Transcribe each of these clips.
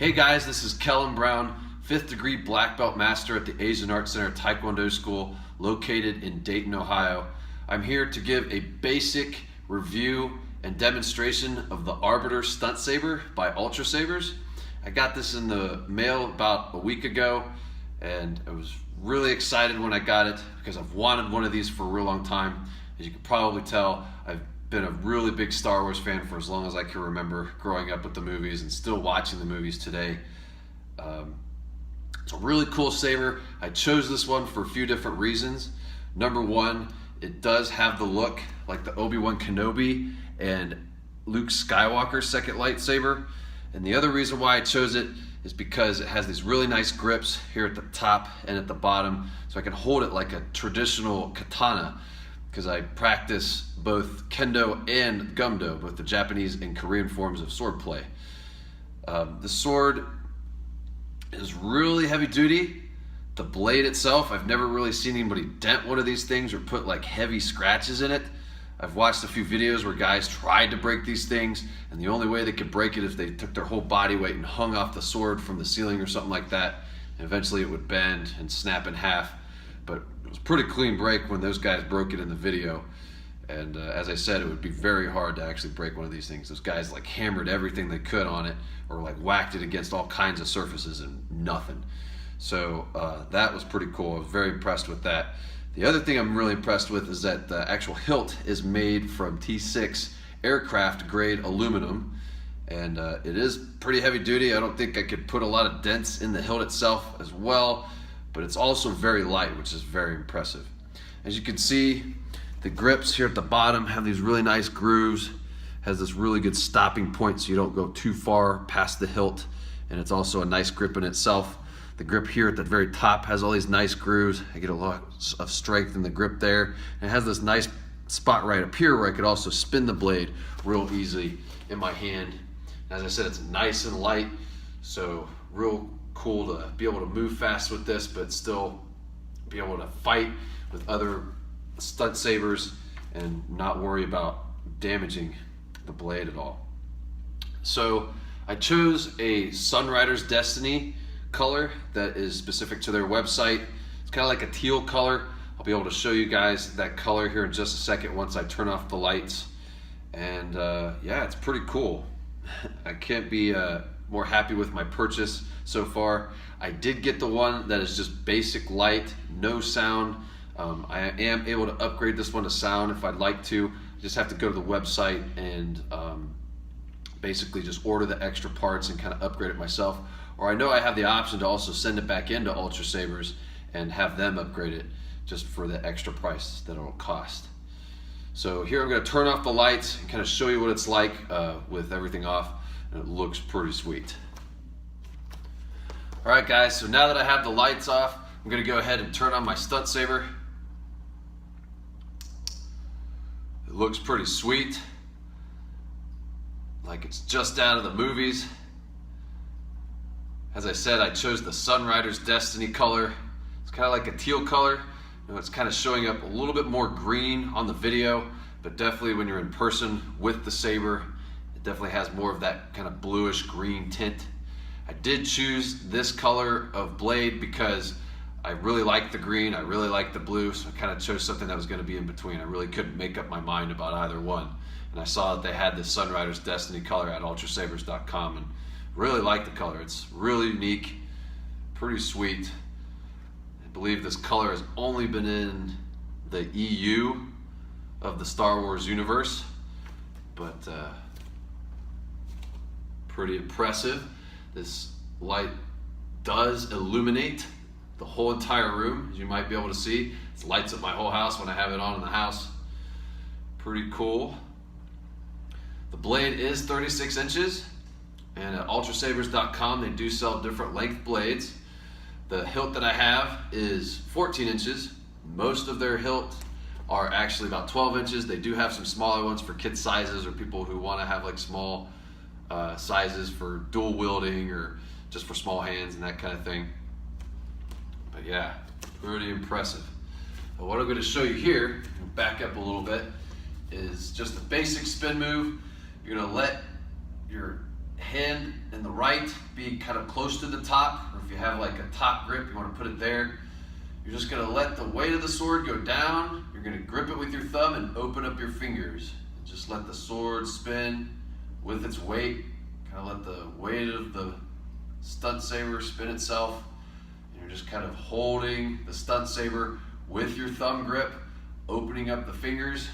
Hey guys, this is Kellen Brown, 5th degree black belt master at the Asian Arts Center Taekwondo School located in Dayton, Ohio. I'm here to give a basic review and demonstration of the Arbiter Stunt Saber by Ultrasabers. I got this in the mail about a week ago and I was really excited when I got it because I've wanted one of these for a real long time. As you can probably tell, I've been a really big Star Wars fan for as long as I can remember, growing up with the movies and still watching the movies today. It's a really cool saber. I chose this one for a few different reasons. Number one, it does have the look like the Obi-Wan Kenobi and Luke Skywalker's second lightsaber. And the other reason why I chose it is because it has these really nice grips here at the top and at the bottom, so I can hold it like a traditional katana, because I practice both Kendo and Gumdo, both the Japanese and Korean forms of sword play. The sword is really heavy duty. The blade itself, I've never really seen anybody dent one of these things or put like heavy scratches in it. I've watched a few videos where guys tried to break these things, and the only way they could break it is if they took their whole body weight and hung off the sword from the ceiling or something like that, and eventually it would bend and snap in half. But it was a pretty clean break when those guys broke it in the video. And as I said, it would be very hard to actually break one of these things. Those guys like hammered everything they could on it, or like whacked it against all kinds of surfaces and nothing. So that was pretty cool. I was very impressed with that. The other thing I'm really impressed with is that the actual hilt is made from T6 aircraft grade aluminum, and it is pretty heavy duty. I don't think I could put a lot of dents in the hilt itself as well, but it's also very light, which is very impressive. As you can see, the grips here at the bottom have these really nice grooves, has this really good stopping point so you don't go too far past the hilt, and it's also a nice grip in itself. The grip here at the very top has all these nice grooves. I get a lot of strength in the grip there. And it has this nice spot right up here where I could also spin the blade real easily in my hand. As I said, it's nice and light, so real cool to be able to move fast with this, but still be able to fight with other stunt sabers and not worry about damaging the blade at all. So I chose a Sunrider's Destiny color that is specific to their website. It's kind of like a teal color. I'll be able to show you guys that color here in just a second once I turn off the lights. And yeah, it's pretty cool. I can't be more happy with my purchase so far. I did get the one that is just basic light, no sound. I am able to upgrade this one to sound if I'd like to. I just have to go to the website and basically just order the extra parts and kind of upgrade it myself. Or I know I have the option to also send it back into Ultrasabers and have them upgrade it just for the extra price that it'll cost. So here I'm going to turn off the lights and kind of show you what it's like with everything off, and it looks pretty sweet. Alright guys, so now that I have the lights off, I'm going to go ahead and turn on my Stunt Saber. It looks pretty sweet, like it's just out of the movies. As I said, I chose the Sunrider's Destiny color. It's kind of like a teal color. You know, it's kind of showing up a little bit more green on the video, but definitely when you're in person with the saber, it definitely has more of that kind of bluish green tint. I did choose this color of blade because I really like the green, I really like the blue, so I kind of chose something that was going to be in between. I really couldn't make up my mind about either one. And I saw that they had the Sunrider's Destiny color at ultrasabers.com and really like the color. It's really unique, pretty sweet. I believe this color has only been in the EU of the Star Wars universe, but pretty impressive. This light does illuminate the whole entire room, as you might be able to see. It lights up my whole house when I have it on in the house. Pretty cool. The blade is 36 inches. And at ultrasabers.com they do sell different length blades. The hilt that I have is 14 inches. Most of their hilt are actually about 12 inches. They do have some smaller ones for kid sizes or people who want to have like small sizes for dual wielding or just for small hands and that kind of thing. But yeah, pretty impressive. But what I'm going to show you here, back up a little bit, is just a basic spin move. You're going to let your hand in the right being kind of close to the top, or if you have like a top grip, you want to put it there. You're just going to let the weight of the sword go down. You're going to grip it with your thumb and open up your fingers. And just let the sword spin with its weight. Kind of let the weight of the Stunt Saber spin itself. And you're just kind of holding the Stunt Saber with your thumb grip, opening up the fingers.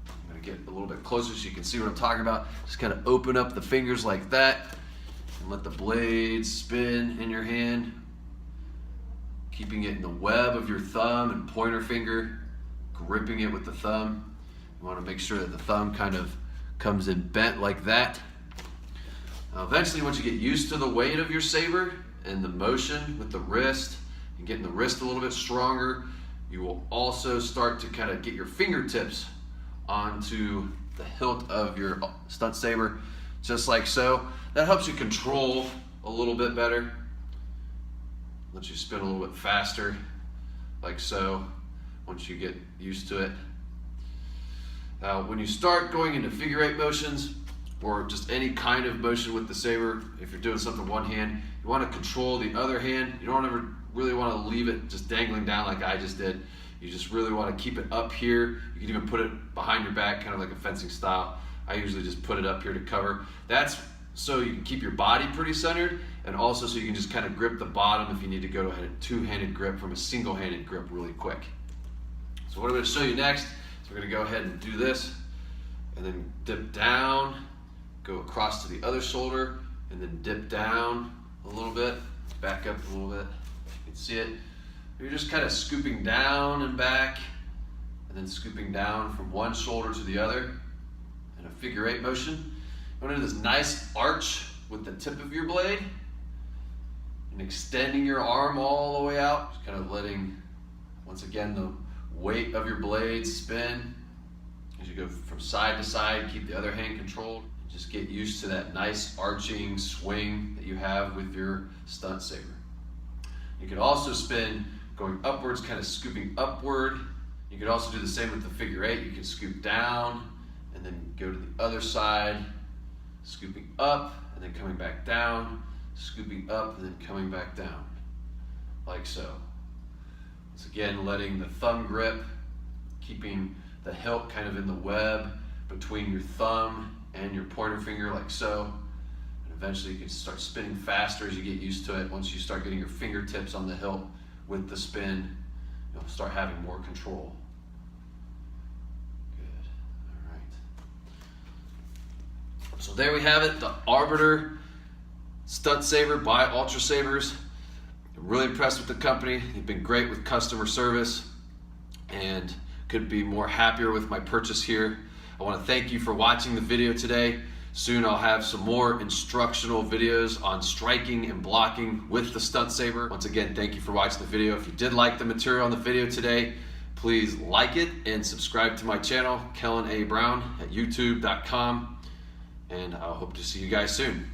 I'm going to get a little bit closer so you can see what I'm talking about. Just kind of open up the fingers like that and let the blade spin in your hand, keeping it in the web of your thumb and pointer finger, gripping it with the thumb. You want to make sure that the thumb kind of comes in bent like that. Now eventually, once you get used to the weight of your saber and the motion with the wrist and getting the wrist a little bit stronger, you will also start to kind of get your fingertips onto the hilt of your Stunt Saber, just like so. That helps you control a little bit better. Lets you spin a little bit faster, like so, once you get used to it. Now, when you start going into figure eight motions, or just any kind of motion with the saber, if you're doing something one hand, you want to control the other hand. You don't ever really want to leave it just dangling down like I just did. You just really want to keep it up here. You can even put it behind your back, kind of like a fencing style. I usually just put it up here to cover. That's so you can keep your body pretty centered, and also so you can just kind of grip the bottom if you need to go to a two-handed grip from a single-handed grip really quick. So what I'm going to show you next is we're going to go ahead and do this, and then dip down, go across to the other shoulder, and then dip down a little bit, back up a little bit. You can see it. You're just kind of scooping down and back, and then scooping down from one shoulder to the other in a figure eight motion. You want to do this nice arch with the tip of your blade and extending your arm all the way out, just kind of letting, once again, the weight of your blade spin as you go from side to side. Keep the other hand controlled. Just get used to that nice arching swing that you have with your Stunt Saber. You can also spin going upwards, kind of scooping upward. You could also do the same with the figure eight. You can scoop down and then go to the other side, scooping up and then coming back down, scooping up and then coming back down, like so. Once again, letting the thumb grip, keeping the hilt kind of in the web between your thumb and your pointer finger, like so. And eventually you can start spinning faster as you get used to it. Once you start getting your fingertips on the hilt with the spin, you'll start having more control. Good, all right. So there we have it, the Arbiter Stunt Saber by Ultrasabers. I'm really impressed with the company. They've been great with customer service and could be more happier with my purchase here. I want to thank you for watching the video today. Soon I'll have some more instructional videos on striking and blocking with the Stunt Saber. Once again, thank you for watching the video. If you did like the material on the video today, please like it and subscribe to my channel, Kellen A. Brown at youtube.com. And I hope to see you guys soon.